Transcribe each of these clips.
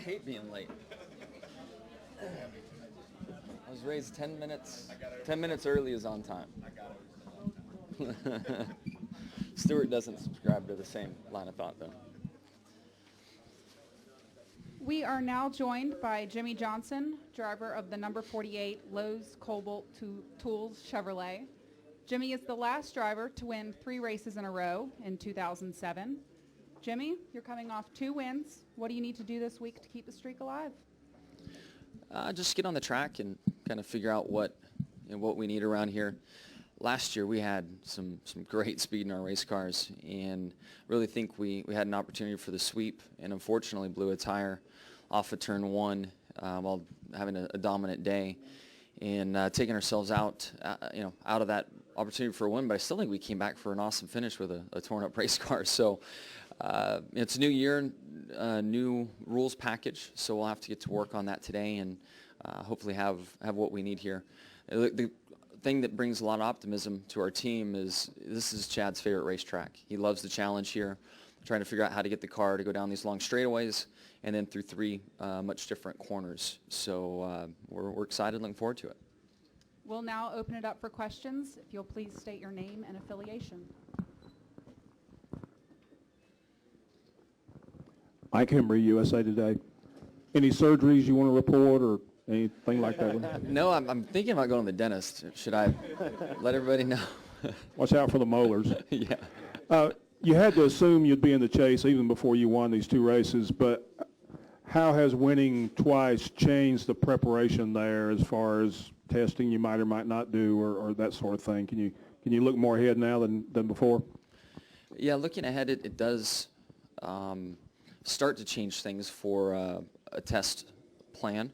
hate being late. I was raised 10 minutes. 10 minutes early is on time. Stewart doesn't subscribe to the same line of thought, though. We are now joined by Jimmie Johnson, driver of the number 48 Lowe's Cobalt Tools Chevrolet. Jimmie is the last driver to win 3 races in a row in 2007. Jimmie, you're coming off 2 wins. What do you need to do this week to keep the streak alive? Just get on the track and kind of figure out what we need around here. Last year we had some great speed in our race cars, and really think we had an opportunity for the sweep, and unfortunately blew a tire off of turn 1 while having a dominant day, and taking ourselves out of that opportunity for a win. But I still think we came back for an awesome finish with a torn up race car. So it's a new year, new rules package, so we'll have to get to work on that today, and hopefully have what we need here. The thing that brings a lot of optimism to our team is this is Chad's favorite racetrack. He loves the challenge here, trying to figure out how to get the car to go down these long straightaways and then through 3 much different corners. So we're excited, looking forward to it. We'll now open it up for questions. If you'll please state your name and affiliation. Mike Hembry, USA Today. Any surgeries you want to report or anything like that? No, I'm thinking about going to the dentist. Should I let everybody know? Watch out for the molars. Yeah. You had to assume you'd be in the chase even before you won these 2 races, but how has winning twice changed the preparation there as far as testing you might or might not do or that sort of thing? Can you look more ahead now than before? Yeah, looking ahead, it does start to change things for a test plan.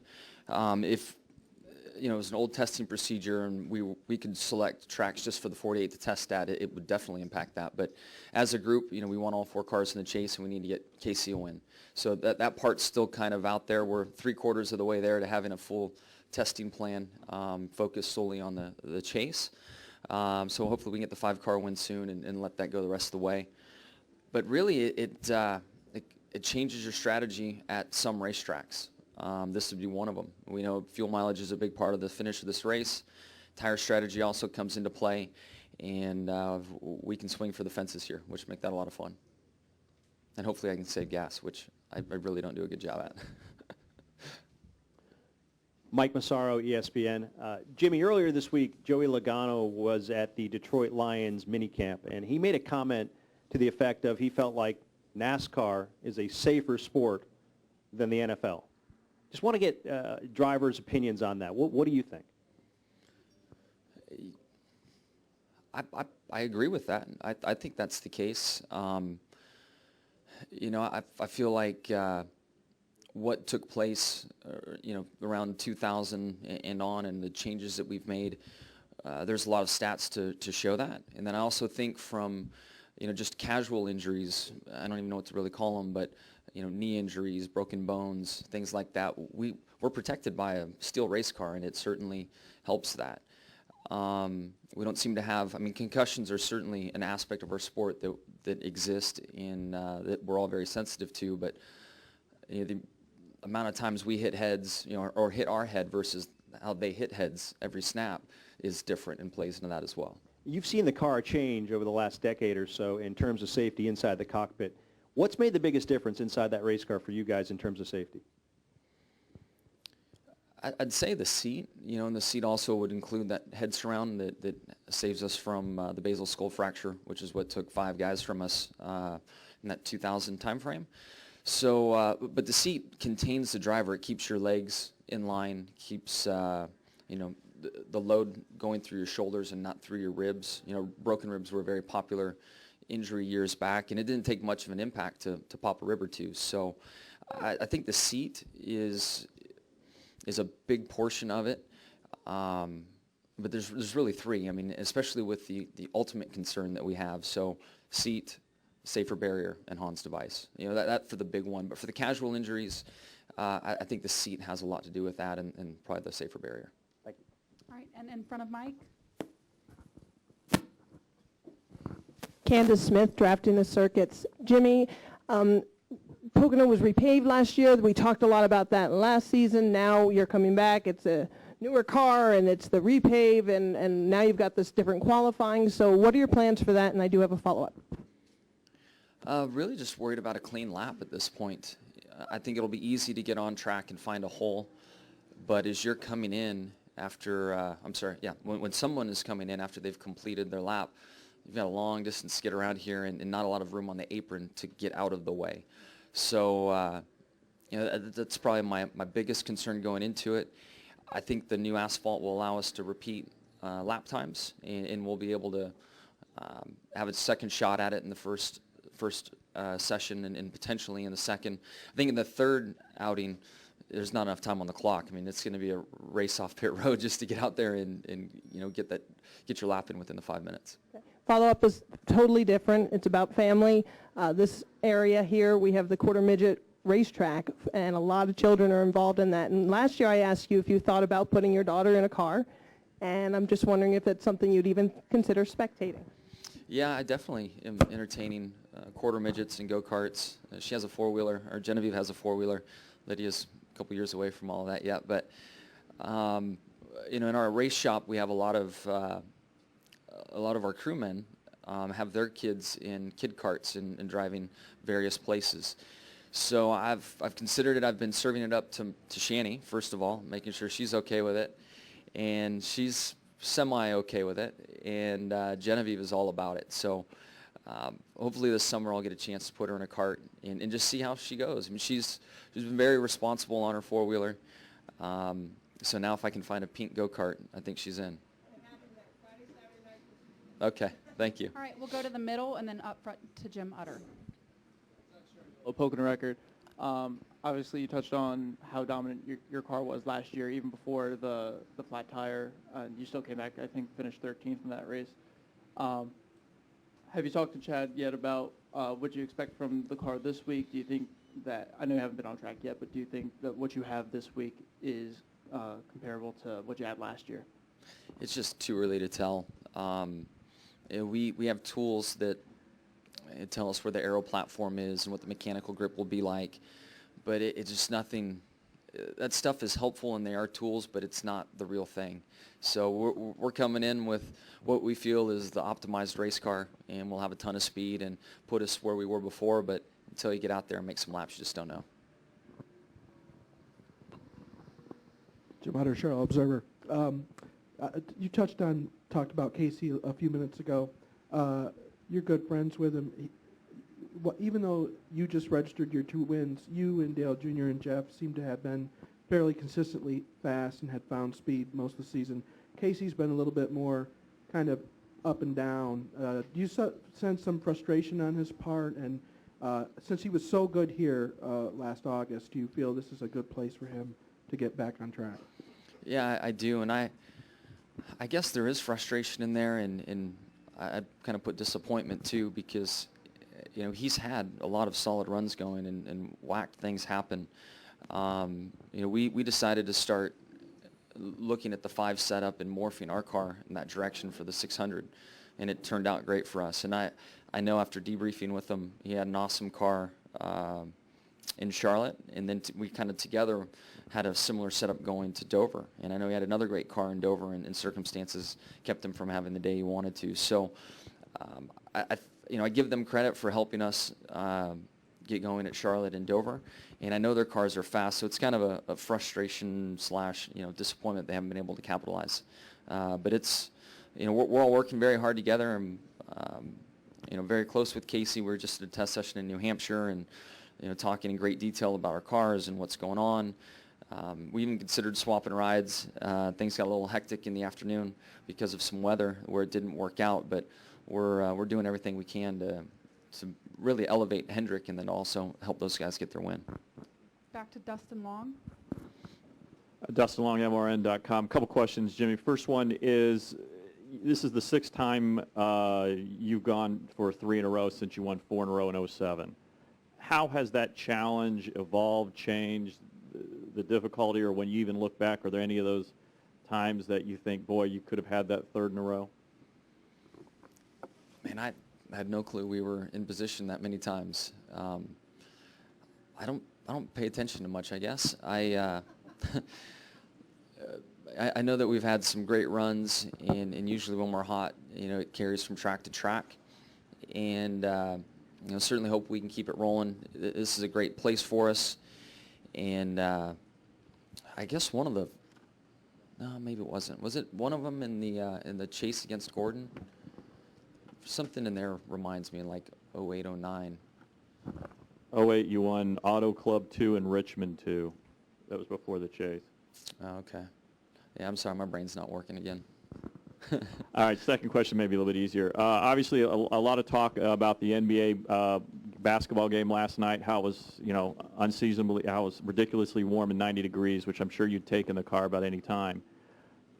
If it was an old testing procedure and we could select tracks just for the 48 to test at, it would definitely impact that. But as a group, we want all 4 cars in the chase, and we need to get Casey a win. So that part's still kind of out there. We're 3/4 of the way there to having a full testing plan focused solely on the chase. So hopefully we can get the 5-car win soon and let that go the rest of the way. But really, it changes your strategy at some racetracks. This would be one of them. We know fuel mileage is a big part of the finish of this race. Tire strategy also comes into play, and we can swing for the fences here, which make that a lot of fun. And hopefully I can save gas, which I really don't do a good job at. Mike Massaro, ESPN. Jimmie, earlier this week, Joey Logano was at the Detroit Lions minicamp, and he made a comment to the effect of he felt like NASCAR is a safer sport than the NFL. Just want to get drivers' opinions on that. What do you think? I agree with that. I think that's the case. I feel like what took place, around 2000 and on, and the changes that we've made, there's a lot of stats to show that. And then I also think from, just casual injuries, I don't even know what to really call them, but knee injuries, broken bones, things like that. We're protected by a steel race car, and it certainly helps that. We don't seem to have, concussions are certainly an aspect of our sport that exist and that we're all very sensitive to, but the amount of times we hit heads, or hit our head versus how they hit heads every snap is different and plays into that as well. You've seen the car change over the last decade or so in terms of safety inside the cockpit. What's made the biggest difference inside that race car for you guys in terms of safety? I'd say the seat, and the seat also would include that head surround that saves us from the basal skull fracture, which is what took 5 guys from us in that 2000 time frame. So, but the seat contains the driver. It keeps your legs in line, keeps, the load going through your shoulders and not through your ribs. Broken ribs were a very popular injury years back, and it didn't take much of an impact to pop a rib or 2. So I think the seat is a big portion of it. But there's really 3. Especially with the ultimate concern that we have. So seat, safer barrier, and Hans device. That for the big one. But for the casual injuries, I think the seat has a lot to do with that, and probably the safer barrier. Thank you. All right, and in front of Mike. Candace Smith, Drafting the Circuits. Jimmie, Pocono was repaved last year. We talked a lot about that last season. Now you're coming back. It's a newer car, and it's the repave, and now you've got this different qualifying. So what are your plans for that? And I do have a follow-up. Really just worried about a clean lap at this point. I think it'll be easy to get on track and find a hole, but as you're coming in after, when someone is coming in after they've completed their lap, you've got a long distance to get around here and not a lot of room on the apron to get out of the way. So, that's probably my biggest concern going into it. I think the new asphalt will allow us to repeat lap times, and we'll be able to have a second shot at it in the first session and potentially in the second. I think in the third outing, there's not enough time on the clock. I mean, it's going to be a race off pit road just to get out there and get your lap in within the 5 minutes. Follow-up is totally different. It's about family. This area here, we have the quarter midget racetrack, and a lot of children are involved in that. And last year I asked you if you thought about putting your daughter in a car, and I'm just wondering if it's something you'd even consider spectating. Yeah, I definitely am entertaining quarter midgets and go-karts. She has a four-wheeler, or Genevieve has a four-wheeler. Lydia's a couple years away from all of that yet, but in our race shop, we have a lot of our crewmen have their kids in kid carts and driving various places. So I've considered it. I've been serving it up to Shani, first of all, making sure she's okay with it, and she's semi-okay with it, and Genevieve is all about it. So hopefully this summer I'll get a chance to put her in a cart and just see how she goes. I mean, she's been very responsible on her four-wheeler. So now if I can find a pink go-kart, I think she's in. Okay, thank you. All right, we'll go to the middle and then up front to Jim Utter. Pocono record. Obviously, you touched on how dominant your car was last year, even before the flat tire. You still came back, I think, finished 13th in that race. Have you talked to Chad yet about what you expect from the car this week? Do you think that, I know you haven't been on track yet, but do you think that what you have this week is comparable to what you had last year? It's just too early to tell. We have tools that tell us where the aero platform is and what the mechanical grip will be like, but it's just nothing. That stuff is helpful and they are tools, but it's not the real thing. So we're coming in with what we feel is the optimized race car, and we'll have a ton of speed and put us where we were before, but until you get out there and make some laps, you just don't know. Jim Utter, Charlotte Observer. You talked about Casey a few minutes ago. You're good friends with him. Even though you just registered your 2 wins, you and Dale Jr. and Jeff seem to have been fairly consistently fast and had found speed most of the season. Casey's been a little bit more kind of up and down. Do you sense some frustration on his part? And since he was so good here last August, do you feel this is a good place for him to get back on track? Yeah, I do, and I guess there is frustration in there, and I kind of put disappointment too, because he's had a lot of solid runs going and whacked things happen. We decided to start looking at the 5 setup and morphing our car in that direction for the 600, and it turned out great for us. And I know after debriefing with him, he had an awesome car in Charlotte, and then we kind of together had a similar setup going to Dover. And I know he had another great car in Dover, and circumstances kept him from having the day he wanted to. So I give them credit for helping us get going at Charlotte and Dover, and I know their cars are fast, so it's kind of a frustration / disappointment they haven't been able to capitalize. But it's we're all working very hard together, and very close with Casey. We were just at a test session in New Hampshire, and talking in great detail about our cars and what's going on. We even considered swapping rides. Things got a little hectic in the afternoon because of some weather where it didn't work out, but we're doing everything we can to really elevate Hendrick and then also help those guys get their win. Back to Dustin Long. Dustin Long, MRN.com. Couple questions, Jimmy. First one is, this is the 6th time you've gone for 3 in a row since you won 4 in a row in 07. How has that challenge evolved, changed, the difficulty, or when you even look back, are there any of those times that you think, boy, you could have had that 3rd in a row? Man, I had no clue we were in position that many times. I don't pay attention to much, I guess. I know that we've had some great runs, and usually when we're hot, it carries from track to track. And, certainly hope we can keep it rolling. This is a great place for us. And I guess one of the, no, maybe it wasn't. Was it one of them in the chase against Gordon? Something in there reminds me like 08, 09. 08, you won Auto Club 2 and Richmond 2. That was before the chase. Oh, okay. Yeah, I'm sorry, my brain's not working again. All right, second question may be a little bit easier. Obviously, a lot of talk about the NBA basketball game last night, how it was, unseasonably, how it was ridiculously warm and 90 degrees, which I'm sure you'd take in the car about any time.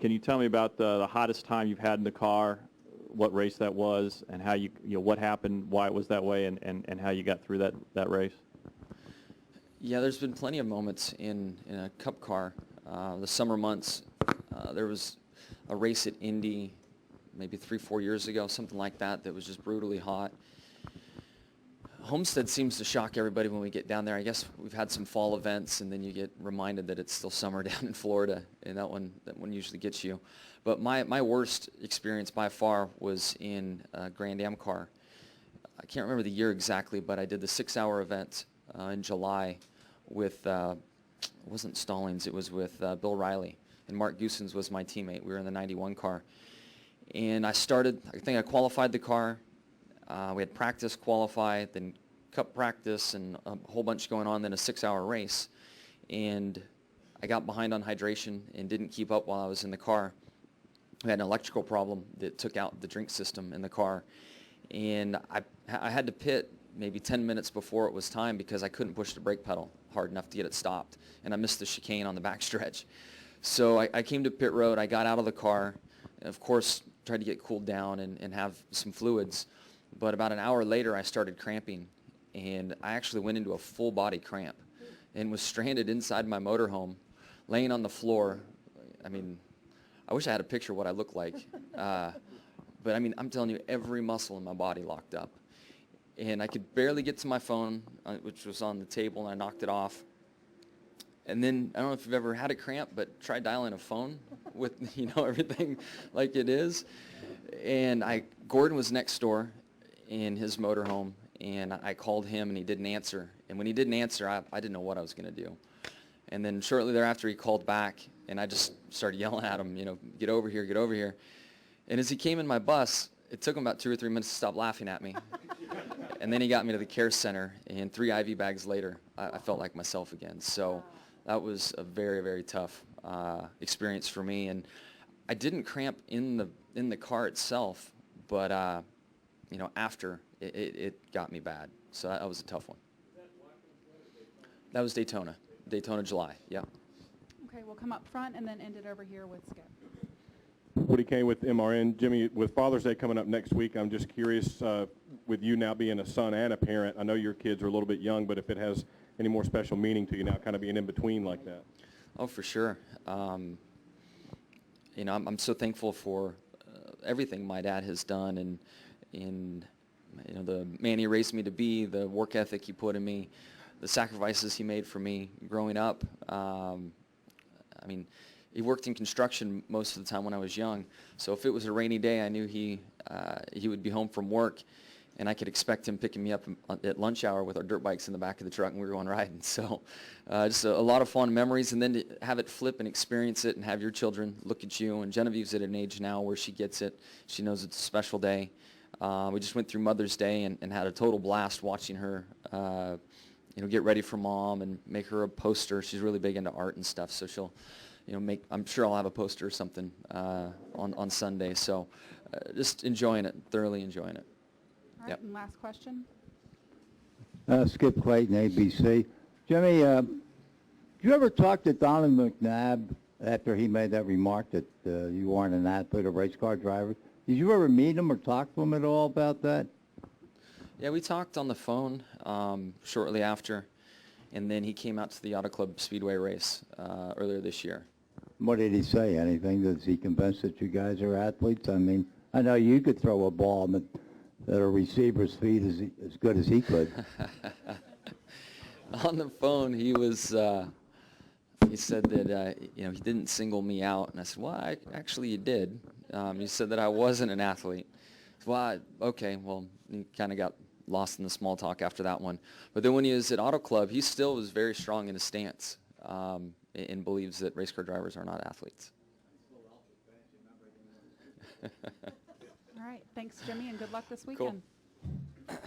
Can you tell me about the hottest time you've had in the car, what race that was, and how what happened, why it was that way, and how you got through that race? Yeah, there's been plenty of moments in a Cup car. The summer months, there was a race at Indy maybe 3-4 years ago, something like that was just brutally hot. Homestead seems to shock everybody when we get down there. I guess we've had some fall events, and then you get reminded that it's still summer down in Florida, and that one usually gets you. But my worst experience by far was in Grand Am car. I can't remember the year exactly, but I did the 6-hour event in July with, it wasn't Stallings, it was with Bill Riley, and Mark Goosens was my teammate. We were in the 91 car. And I think I qualified the car. We had practice, qualify, then Cup practice, and a whole bunch going on, then a 6-hour race. And I got behind on hydration and didn't keep up while I was in the car. We had an electrical problem that took out the drink system in the car. And I had to pit maybe 10 minutes before it was time because I couldn't push the brake pedal hard enough to get it stopped. And I missed the chicane on the backstretch. So I came to pit road, I got out of the car, and of course tried to get cooled down and have some fluids. But about an hour later, I started cramping, and I actually went into a full body cramp and was stranded inside my motorhome, laying on the floor. I mean, I wish I had a picture of what I looked like. But I mean, I'm telling you, every muscle in my body locked up. And I could barely get to my phone, which was on the table, and I knocked it off. And then, I don't know if you've ever had a cramp, but try dialing a phone with, everything like it is. And Gordon was next door in his motorhome, and I called him, and he didn't answer. And when he didn't answer, I didn't know what I was going to do. And then shortly thereafter, he called back, and I just started yelling at him, get over here, get over here. And as he came in my bus, it took him about 2 or 3 minutes to stop laughing at me. And then he got me to the care center, and 3 IV bags later, I felt like myself again. So that was a very, very tough experience for me. And I didn't cramp in the car itself, but after it got me bad. So that was a tough one. That was Daytona, July. Yeah. Okay, we'll come up front and then end it over here with Skip. Woody Kane with MRN. Jimmy, with Father's Day coming up next week, I'm just curious, with you now being a son and a parent, I know your kids are a little bit young, but if it has any more special meaning to you now, kind of being in between like that. Oh, for sure. I'm so thankful for everything my dad has done, and the man he raised me to be, the work ethic he put in me, the sacrifices he made for me growing up. He worked in construction most of the time when I was young, so if it was a rainy day, I knew he would be home from work, and I could expect him picking me up at lunch hour with our dirt bikes in the back of the truck, and we were going riding. So just a lot of fun memories, and then to have it flip and experience it and have your children look at you. And Genevieve's at an age now where she gets it. She knows it's a special day. We just went through Mother's Day and had a total blast watching her get ready for Mom and make her a poster. She's really big into art and stuff, so she'll I'm sure I'll have a poster or something on Sunday. So just enjoying it, thoroughly enjoying it. All right, and last question. Skip Clayton, ABC. Jimmy, did you ever talk to Donald McNabb after he made that remark that you weren't an athlete or race car driver? Did you ever meet him or talk to him at all about that? Yeah, we talked on the phone shortly after, and then he came out to the Auto Club Speedway race earlier this year. What did he say? Anything? Is he convinced that you guys are athletes? I mean, I know you could throw a ball that a receiver's feet is as good as he could. On the phone, he was, he said that, he didn't single me out. And I said, well, actually you did. He said that I wasn't an athlete. Well, okay, well, he kind of got lost in the small talk after that one. But then when he was at Auto Club, he still was very strong in his stance and believes that race car drivers are not athletes. All right. Thanks, Jimmy, and good luck this weekend. Cool.